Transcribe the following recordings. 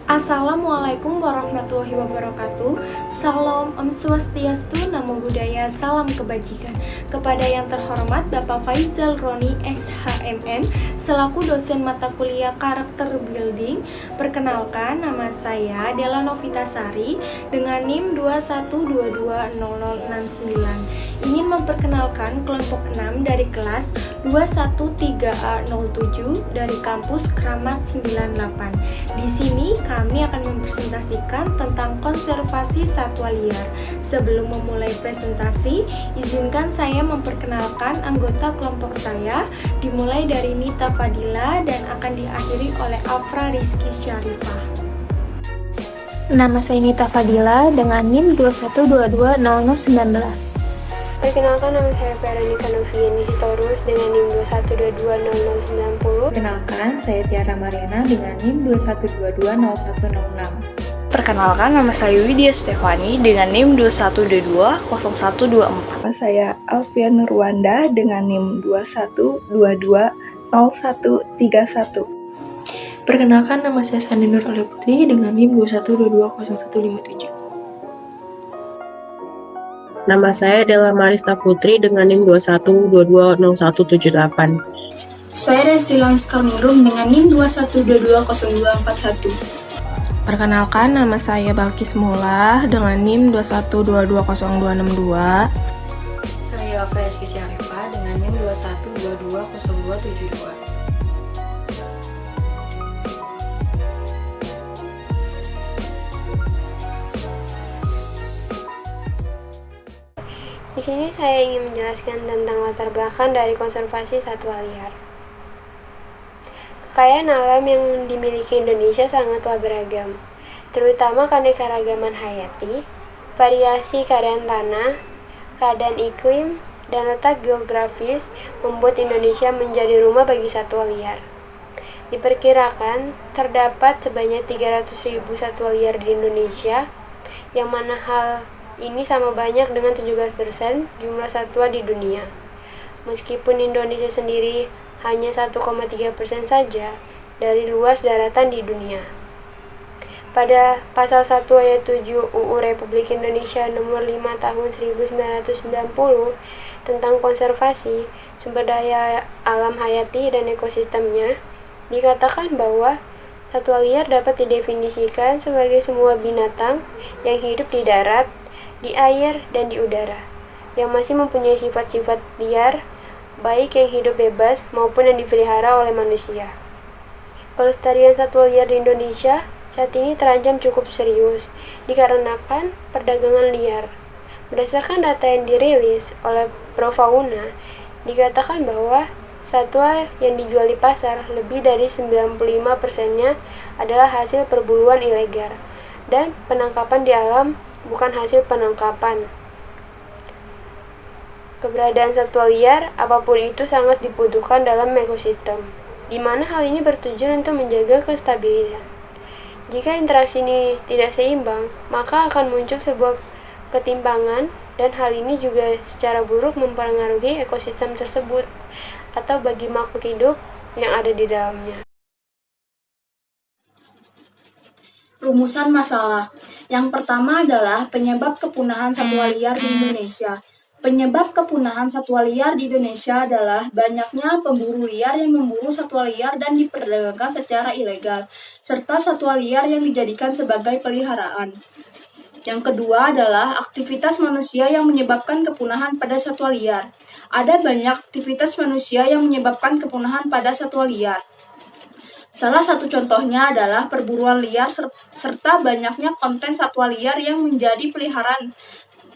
Assalamualaikum warahmatullahi wabarakatuh. Salam Om Swastiastu, Namo Buddhaya, salam kebajikan. Kepada yang terhormat Bapak Faizal Roni SHMM selaku dosen mata kuliah karakter building. Perkenalkan, nama saya Della Novitasari dengan NIM 2122069. Ingin memperkenalkan kelompok 6 dari kelas 213A07 dari kampus Kramat 98. Di sini kami akan mempresentasikan tentang konservasi satwa liar. Sebelum memulai presentasi, izinkan saya memperkenalkan anggota kelompok saya, dimulai dari Nita Fadila dan akan diakhiri oleh Afra Rizky Syarifah. Nama saya Nita Fadila dengan NIM 2122019. Perkenalkan, nama saya Veronica Noviani Sitorus dengan NIM 2122090. Perkenalkan, saya Tiara Mariana dengan NIM 21220106. Perkenalkan, nama saya Widya Stefani dengan NIM 21220124. Saya Alfian Nurwanda dengan NIM 21220131. Perkenalkan, nama saya Sandi Nur Oleh Putri dengan NIM 21220157. Nama saya Della Marista Putri dengan NIM 21220178. Saya Resti Lanskarningrum dengan NIM 21220241. Perkenalkan, nama saya Balkis Mullah dengan NIM 21220262. Saya Afra Rizky Syarifah dengan NIM 21220272. Di sini saya ingin menjelaskan tentang latar belakang dari konservasi satwa liar. Kekayaan alam yang dimiliki Indonesia sangatlah beragam, terutama keanekaragaman hayati, variasi keadaan tanah, keadaan iklim, dan letak geografis membuat Indonesia menjadi rumah bagi satwa liar. Diperkirakan terdapat sebanyak 300.000 satwa liar di Indonesia, yang mana hal ini sama banyak dengan 17% jumlah satwa di dunia. Meskipun Indonesia sendiri hanya 1,3% saja dari luas daratan di dunia. Pada pasal 1 ayat 7 UU Republik Indonesia nomor 5 tahun 1990 tentang konservasi sumber daya alam hayati dan ekosistemnya, dikatakan bahwa satwa liar dapat didefinisikan sebagai semua binatang yang hidup di darat, di air, dan di udara, yang masih mempunyai sifat-sifat liar, baik yang hidup bebas maupun yang dipelihara oleh manusia. Pelestarian satwa liar di Indonesia saat ini terancam cukup serius, dikarenakan perdagangan liar. Berdasarkan data yang dirilis oleh Profauna, dikatakan bahwa satwa yang dijual di pasar lebih dari 95%-nya adalah hasil perburuan ilegal, dan penangkapan di alam bukan hasil penangkapan. Keberadaan satwa liar, apapun itu, sangat dibutuhkan dalam ekosistem, di mana hal ini bertujuan untuk menjaga kestabilan. Jika interaksi ini tidak seimbang, maka akan muncul sebuah ketimpangan, dan hal ini juga secara buruk mempengaruhi ekosistem tersebut atau bagi makhluk hidup yang ada di dalamnya. Rumusan masalah. Yang pertama adalah penyebab kepunahan satwa liar di Indonesia. Penyebab kepunahan satwa liar di Indonesia adalah banyaknya pemburu liar yang memburu satwa liar dan diperdagangkan secara ilegal, serta satwa liar yang dijadikan sebagai peliharaan. Yang kedua adalah aktivitas manusia yang menyebabkan kepunahan pada satwa liar. Ada banyak aktivitas manusia yang menyebabkan kepunahan pada satwa liar. Salah satu contohnya adalah perburuan liar serta banyaknya konten satwa liar yang menjadi peliharaan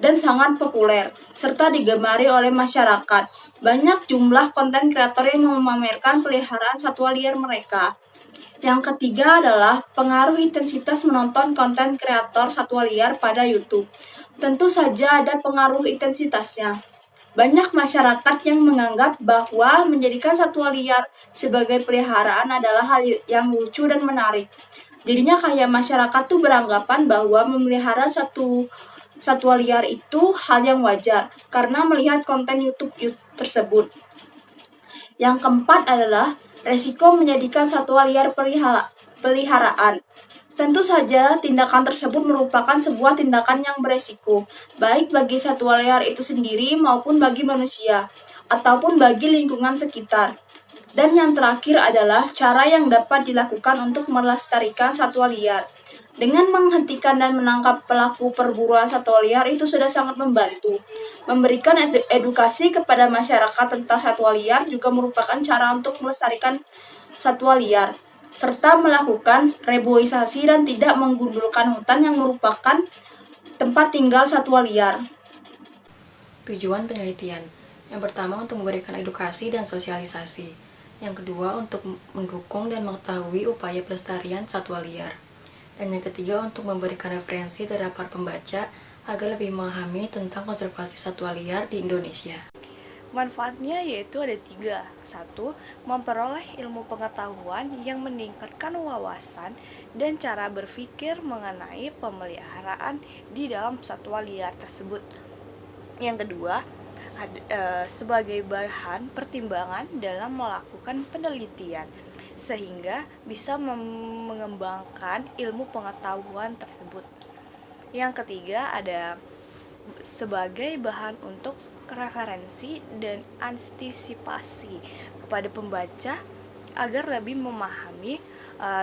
dan sangat populer, serta digemari oleh masyarakat. Banyak jumlah konten kreator yang memamerkan peliharaan satwa liar mereka. Yang ketiga adalah pengaruh intensitas menonton konten kreator satwa liar pada YouTube. Tentu saja ada pengaruh intensitasnya. Banyak masyarakat yang menganggap bahwa menjadikan satwa liar sebagai peliharaan adalah hal yang lucu dan menarik. Jadinya kayak masyarakat tuh beranggapan bahwa memelihara satwa liar itu hal yang wajar karena melihat konten YouTube tersebut. Yang keempat adalah resiko menjadikan satwa liar peliharaan. Tentu saja, tindakan tersebut merupakan sebuah tindakan yang beresiko, baik bagi satwa liar itu sendiri maupun bagi manusia, ataupun bagi lingkungan sekitar. Dan yang terakhir adalah cara yang dapat dilakukan untuk melestarikan satwa liar. Dengan menghentikan dan menangkap pelaku perburuan satwa liar itu sudah sangat membantu. Memberikan edukasi kepada masyarakat tentang satwa liar juga merupakan cara untuk melestarikan satwa liar, serta melakukan reboisasi dan tidak menggundulkan hutan yang merupakan tempat tinggal satwa liar. Tujuan penelitian. Yang pertama untuk memberikan edukasi dan sosialisasi. Yang kedua untuk mendukung dan mengetahui upaya pelestarian satwa liar. Dan yang ketiga untuk memberikan referensi terhadap para pembaca agar lebih memahami tentang konservasi satwa liar di Indonesia. Manfaatnya yaitu ada 3. 1. Memperoleh ilmu pengetahuan yang meningkatkan wawasan dan cara berpikir mengenai pemeliharaan di dalam satwa liar tersebut. Yang kedua, sebagai bahan pertimbangan dalam melakukan penelitian, sehingga bisa mengembangkan ilmu pengetahuan tersebut. Yang ketiga, ada sebagai bahan untuk referensi dan antisipasi kepada pembaca agar lebih memahami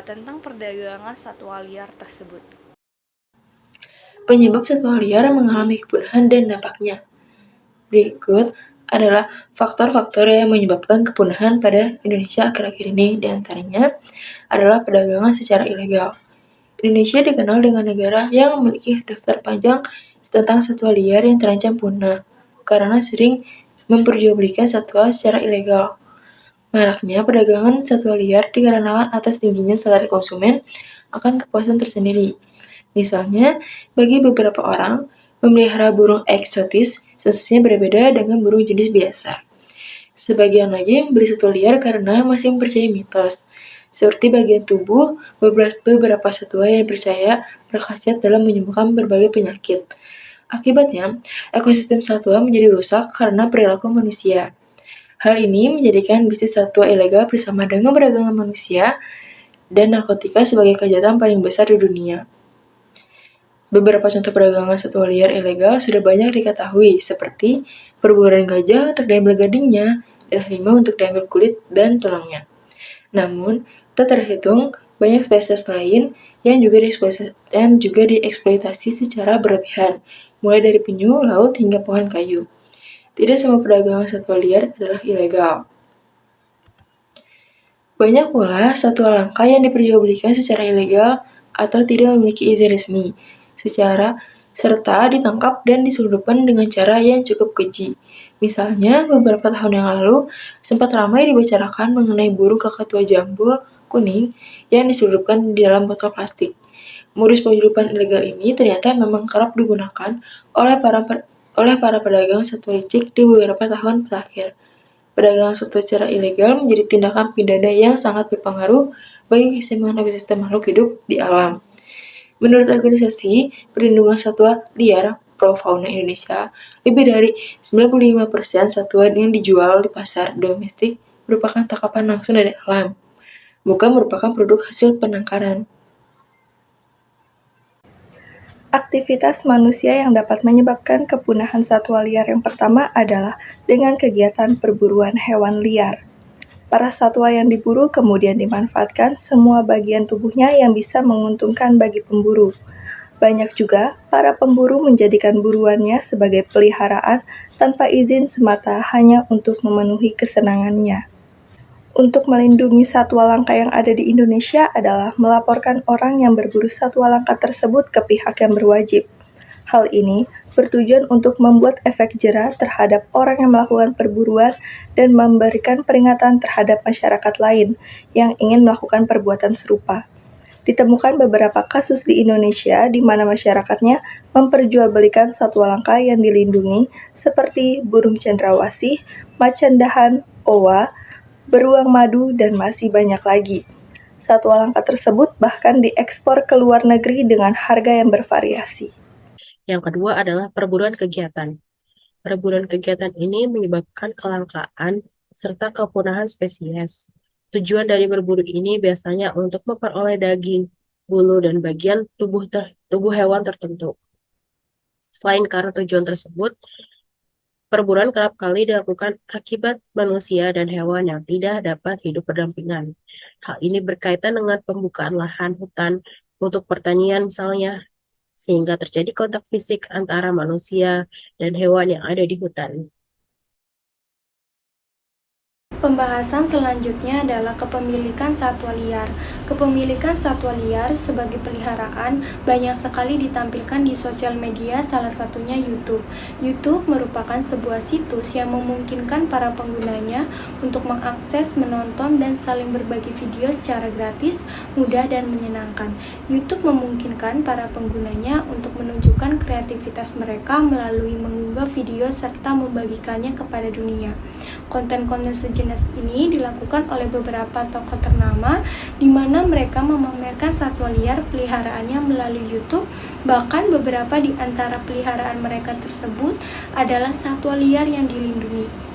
tentang perdagangan satwa liar tersebut. Penyebab satwa liar mengalami kepunahan dan dampaknya. Berikut adalah faktor-faktor yang menyebabkan kepunahan pada Indonesia akhir-akhir ini. Di antaranya adalah perdagangan secara ilegal. Indonesia dikenal dengan negara yang memiliki daftar panjang tentang satwa liar yang terancam punah karena sering memperjualbelikan satwa secara ilegal. Maraknya perdagangan satwa liar dikarenakan atas tingginya selera konsumen akan kepuasan tersendiri. Misalnya, bagi beberapa orang, memelihara burung eksotis sensasinya berbeda dengan burung jenis biasa. Sebagian lagi membeli satwa liar karena masih mempercayai mitos, seperti bagian tubuh beberapa satwa yang percaya berkhasiat dalam menyembuhkan berbagai penyakit. Akibatnya, ekosistem satwa menjadi rusak karena perilaku manusia. Hal ini menjadikan bisnis satwa ilegal bersama dengan perdagangan manusia dan narkotika sebagai kejahatan paling besar di dunia. Beberapa contoh perdagangan satwa liar ilegal sudah banyak diketahui, seperti perburuan gajah untuk diambil gadingnya, dan harimau untuk diambil kulit dan tulangnya. Namun, tak terhitung banyak spesies lain yang juga dieksploitasi secara berlebihan, mulai dari penyu, laut, hingga pohon kayu. Tidak semua perdagangan satwa liar adalah ilegal. Banyak pula satwa langka yang diperjualbelikan secara ilegal atau tidak memiliki izin resmi, serta ditangkap dan diselundupkan dengan cara yang cukup keji. Misalnya, beberapa tahun yang lalu sempat ramai dibicarakan mengenai burung kakatua jambul kuning yang diselundupkan di dalam botol plastik. Modus penyeludupan ilegal ini ternyata memang kerap digunakan oleh para pedagang satwa licik di beberapa tahun terakhir. Perdagangan satwa secara ilegal menjadi tindakan pidana yang sangat berpengaruh bagi keseimbangan ekosistem makhluk hidup di alam. Menurut Organisasi Perlindungan Satwa Liar Pro Fauna Indonesia, lebih dari 95% satwa yang dijual di pasar domestik merupakan tangkapan langsung dari alam, bukan merupakan produk hasil penangkaran. Aktivitas manusia yang dapat menyebabkan kepunahan satwa liar yang pertama adalah dengan kegiatan perburuan hewan liar. Para satwa yang diburu kemudian dimanfaatkan semua bagian tubuhnya yang bisa menguntungkan bagi pemburu. Banyak juga para pemburu menjadikan buruannya sebagai peliharaan tanpa izin semata hanya untuk memenuhi kesenangannya. Untuk melindungi satwa langka yang ada di Indonesia adalah melaporkan orang yang berburu satwa langka tersebut ke pihak yang berwajib. Hal ini bertujuan untuk membuat efek jera terhadap orang yang melakukan perburuan dan memberikan peringatan terhadap masyarakat lain yang ingin melakukan perbuatan serupa. Ditemukan beberapa kasus di Indonesia di mana masyarakatnya memperjualbelikan satwa langka yang dilindungi seperti burung cendrawasih, macan dahan, owa, beruang madu, dan masih banyak lagi. Satwa langka tersebut bahkan diekspor ke luar negeri dengan harga yang bervariasi. Yang kedua adalah perburuan kegiatan. Perburuan kegiatan ini menyebabkan kelangkaan serta kepunahan spesies. Tujuan dari berburu ini biasanya untuk memperoleh daging, bulu, dan bagian tubuh hewan tertentu. Selain karena tujuan tersebut, perburuan kerap kali dilakukan akibat manusia dan hewan yang tidak dapat hidup berdampingan. Hal ini berkaitan dengan pembukaan lahan hutan untuk pertanian misalnya, sehingga terjadi kontak fisik antara manusia dan hewan yang ada di hutan. Pembahasan selanjutnya adalah kepemilikan satwa liar. Kepemilikan satwa liar sebagai peliharaan banyak sekali ditampilkan di sosial media, salah satunya YouTube. YouTube merupakan sebuah situs yang memungkinkan para penggunanya untuk mengakses, menonton, dan saling berbagi video secara gratis, mudah, dan menyenangkan. YouTube memungkinkan para penggunanya untuk menunjukkan kreativitas mereka melalui mengunggah video serta membagikannya kepada dunia. Konten-konten sejenis ini dilakukan oleh beberapa tokoh ternama di mana mereka memamerkan satwa liar peliharaannya melalui YouTube. Bahkan beberapa di antara peliharaan mereka tersebut adalah satwa liar yang dilindungi.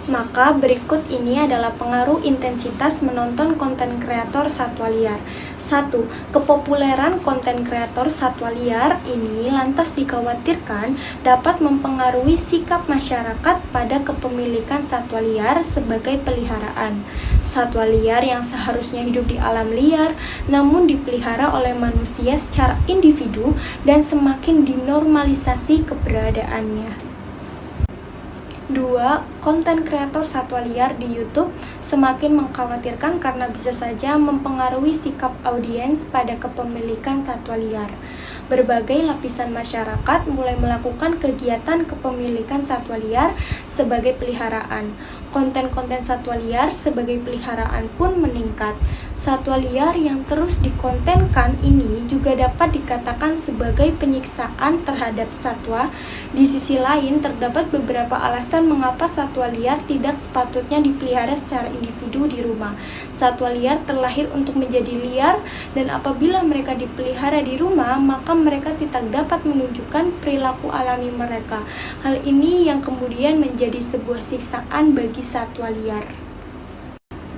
Maka berikut ini adalah pengaruh intensitas menonton konten kreator satwa liar. 1. Kepopuleran konten kreator satwa liar ini lantas dikhawatirkan dapat mempengaruhi sikap masyarakat pada kepemilikan satwa liar sebagai peliharaan. Satwa liar yang seharusnya hidup di alam liar namun dipelihara oleh manusia secara individu dan semakin dinormalisasi keberadaannya. 2. Konten kreator satwa liar di YouTube semakin mengkhawatirkan karena bisa saja mempengaruhi sikap audiens pada kepemilikan satwa liar. Berbagai lapisan masyarakat mulai melakukan kegiatan kepemilikan satwa liar sebagai peliharaan. Konten-konten satwa liar sebagai peliharaan pun meningkat. Satwa liar yang terus dikontenkan ini juga dapat dikatakan sebagai penyiksaan terhadap satwa. Di sisi lain, terdapat beberapa alasan mengapa satwa liar tidak sepatutnya dipelihara secara individu di rumah. Satwa liar terlahir untuk menjadi liar, dan apabila mereka dipelihara di rumah, maka mereka tidak dapat menunjukkan perilaku alami mereka. Hal ini yang kemudian menjadi sebuah siksaan bagi satwa liar.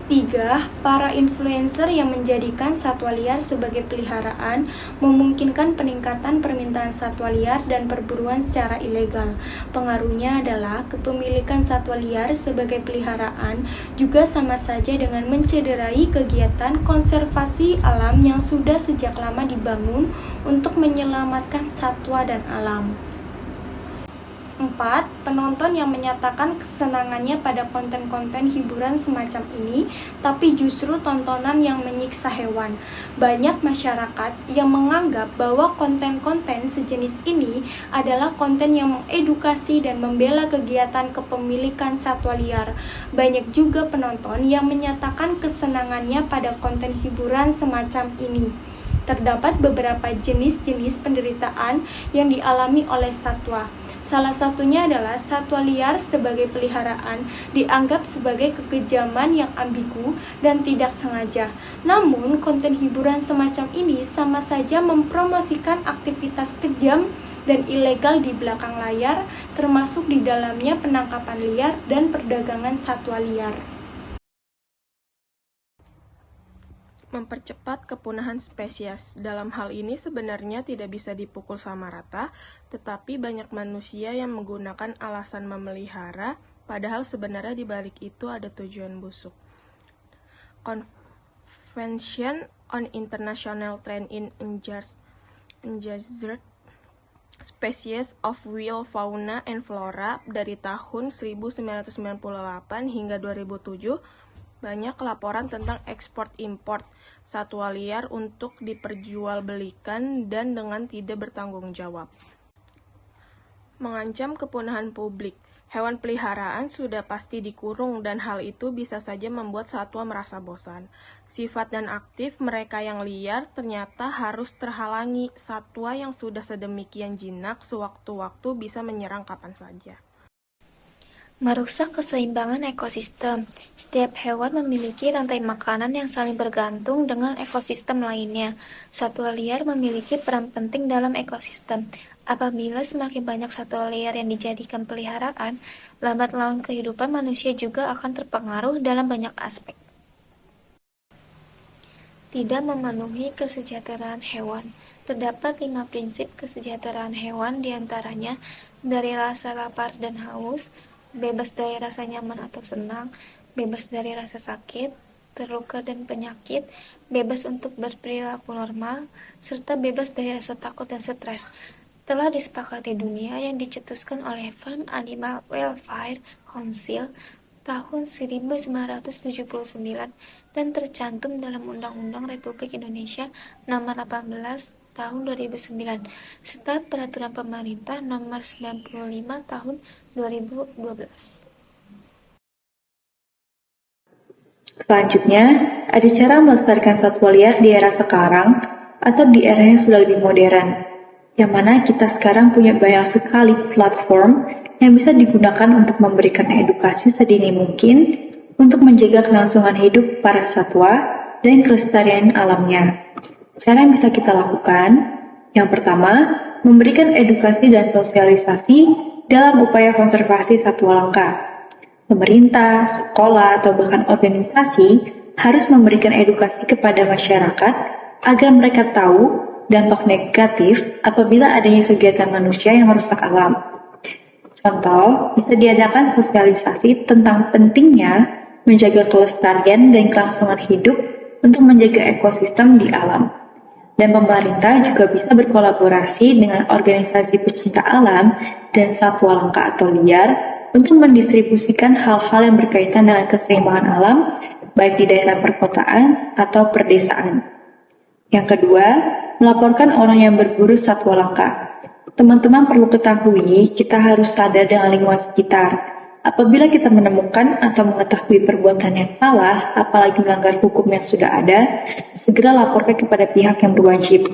3. Para influencer yang menjadikan satwa liar sebagai peliharaan memungkinkan peningkatan permintaan satwa liar dan perburuan secara ilegal. Pengaruhnya adalah kepemilikan satwa liar sebagai peliharaan juga sama saja dengan mencederai kegiatan konservasi alam yang sudah sejak lama dibangun untuk menyelamatkan satwa dan alam. 4. Penonton yang menyatakan kesenangannya pada konten-konten hiburan semacam ini, tapi justru tontonan yang menyiksa hewan. Banyak masyarakat yang menganggap bahwa konten-konten sejenis ini adalah konten yang mengedukasi dan membela kegiatan kepemilikan satwa liar. Banyak juga penonton yang menyatakan kesenangannya pada konten hiburan semacam ini. Terdapat beberapa jenis-jenis penderitaan yang dialami oleh satwa. Salah satunya adalah satwa liar sebagai peliharaan dianggap sebagai kekejaman yang ambigu dan tidak sengaja. Namun, konten hiburan semacam ini sama saja mempromosikan aktivitas kejam dan ilegal di belakang layar, termasuk di dalamnya penangkapan liar dan perdagangan satwa liar. Mempercepat kepunahan spesies. Dalam hal ini sebenarnya tidak bisa dipukul sama rata, tetapi banyak manusia yang menggunakan alasan memelihara, padahal sebenarnya di balik itu ada tujuan busuk. Convention on International Trade in Endangered Species of Wild Fauna and Flora dari tahun 1998 hingga 2007, banyak laporan tentang ekspor-import satwa liar untuk diperjualbelikan dan dengan tidak bertanggung jawab. Mengancam kepunahan publik. Hewan peliharaan sudah pasti dikurung dan hal itu bisa saja membuat satwa merasa bosan. Sifat dan aktif mereka yang liar ternyata harus terhalangi. Satwa yang sudah sedemikian jinak sewaktu-waktu bisa menyerang kapan saja. Merusak keseimbangan ekosistem. Setiap hewan memiliki rantai makanan yang saling bergantung dengan ekosistem lainnya. Satwa liar memiliki peran penting dalam ekosistem. Apabila semakin banyak satwa liar yang dijadikan peliharaan, lambat laun kehidupan manusia juga akan terpengaruh dalam banyak aspek. tidak memenuhi kesejahteraan hewan. Terdapat 5 prinsip kesejahteraan hewan, diantaranya dari rasa lapar dan haus, bebas dari rasa nyaman atau senang, bebas dari rasa sakit, terluka dan penyakit, bebas untuk berperilaku normal, serta bebas dari rasa takut dan stres. Telah disepakati dunia yang dicetuskan oleh Farm Animal Welfare Council tahun 1979 dan tercantum dalam Undang-Undang Republik Indonesia Nomor 18 Tahun 2009 serta Peraturan Pemerintah Nomor 95 Tahun 2012. Selanjutnya, ada cara melestarikan satwa liar di era sekarang atau di era yang sudah lebih modern, yang mana kita sekarang punya banyak sekali platform yang bisa digunakan untuk memberikan edukasi sedini mungkin untuk menjaga kelangsungan hidup para satwa dan kelestarian alamnya. Cara yang bisa kita lakukan, yang pertama, memberikan edukasi dan sosialisasi dalam upaya konservasi satwa langka. Pemerintah, sekolah, atau bahkan organisasi harus memberikan edukasi kepada masyarakat agar mereka tahu dampak negatif apabila adanya kegiatan manusia yang merusak alam. Contoh, bisa diadakan sosialisasi tentang pentingnya menjaga kelestarian dan kelangsungan hidup untuk menjaga ekosistem di alam. Dan pemerintah juga bisa berkolaborasi dengan organisasi pecinta alam dan satwa langka atau liar untuk mendistribusikan hal-hal yang berkaitan dengan keseimbangan alam, baik di daerah perkotaan atau perdesaan. Yang kedua, melaporkan orang yang berburu satwa langka. Teman-teman perlu ketahui, kita harus sadar dengan lingkungan sekitar. Apabila kita menemukan atau mengetahui perbuatan yang salah, apalagi melanggar hukum yang sudah ada, segera laporkan kepada pihak yang berwajib.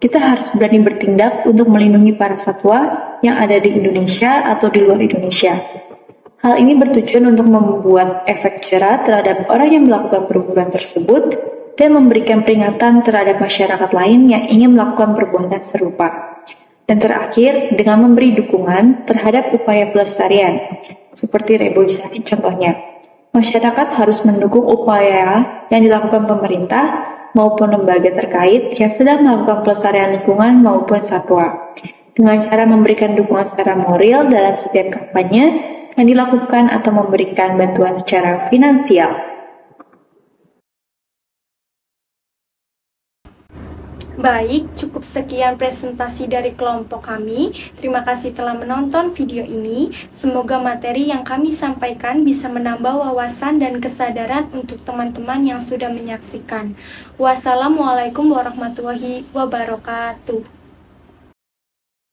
Kita harus berani bertindak untuk melindungi para satwa yang ada di Indonesia atau di luar Indonesia. Hal ini bertujuan untuk membuat efek jerah terhadap orang yang melakukan perburuan tersebut dan memberikan peringatan terhadap masyarakat lain yang ingin melakukan perbuatan serupa. Dan terakhir, dengan memberi dukungan terhadap upaya pelestarian, seperti reboisasi contohnya. Masyarakat harus mendukung upaya yang dilakukan pemerintah maupun lembaga terkait yang sedang melakukan pelestarian lingkungan maupun satwa, dengan cara memberikan dukungan secara moral dalam setiap kampanye yang dilakukan atau memberikan bantuan secara finansial. Baik, cukup sekian presentasi dari kelompok kami. Terima kasih telah menonton video ini. Semoga materi yang kami sampaikan bisa menambah wawasan dan kesadaran untuk teman-teman yang sudah menyaksikan. Wassalamualaikum warahmatullahi wabarakatuh.